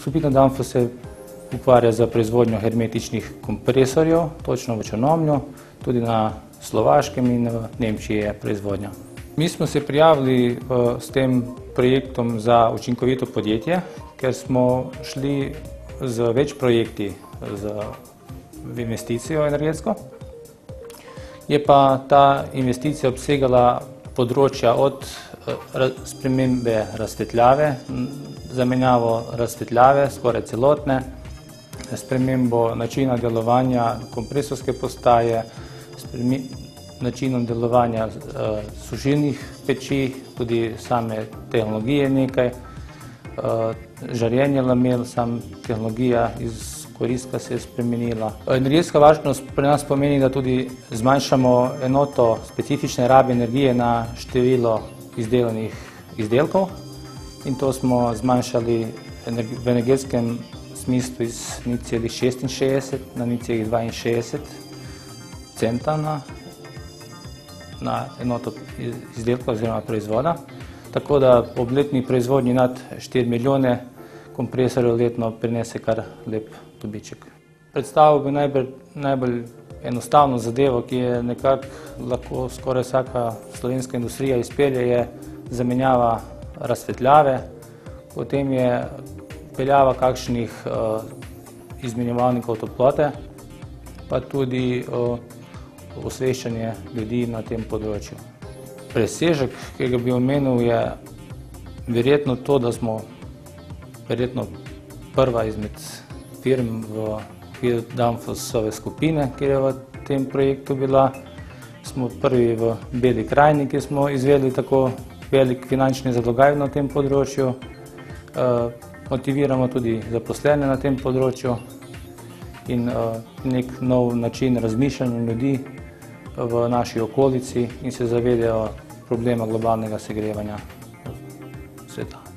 Skupina Danfoss se ukvarja z proizvodnjo hermetičnih kompresorjev, točno v Črnomlju, tudi na Slovaškem in v Nemčiji je proizvodnja. Mi smo se prijavili s tem projektom za učinkovito podjetje, ker smo šli z več projekti v investicijo energetsko. Je pa ta investicija obsegala področja od spremembe razsvetljave, zamenjavo razsvetljave, skoraj celotne, spremembo načina delovanja kompresorske postaje, načinom delovanja sušilnih peči, tudi same tehnologije nekaj, žarjenje lamel, tehnologija iz koriska se je spremenila. Energetska varčnost pri nas pomeni, da tudi zmanjšamo enoto specifične rabe energije na število izdelanih izdelkov in to smo zmanjšali v energetskem smislu iz 0,66 na 0,62 centa na enoto izdelka oziroma proizvoda, tako da ob letni proizvodnji nad 4 milijone kompresorjev letno prinese kar lep dobiček. Predstavil bi najbolj enostavno zadevo, ki je nekako lahko skoraj vsaka slovenska industrija izpelje, je zamenjava razsvetljave, potem je vpeljava kakšnih izmenjevalnikov toplote, pa tudi osveščanje ljudi na tem področju. Presežek, ki ga bi omenil, je verjetno to, da smo verjetno prva izmed firm v okviru Danfossove skupine, ki je v tem projektu bila. Smo prvi v Beli krajini, ki smo izvedli tako velik finančni zalogaj na tem področju. Motiviramo tudi zaposlene na tem področju in nek nov način razmišljanja ljudi v naši okolici in se zavedajo problema globalnega segrevanja sveta.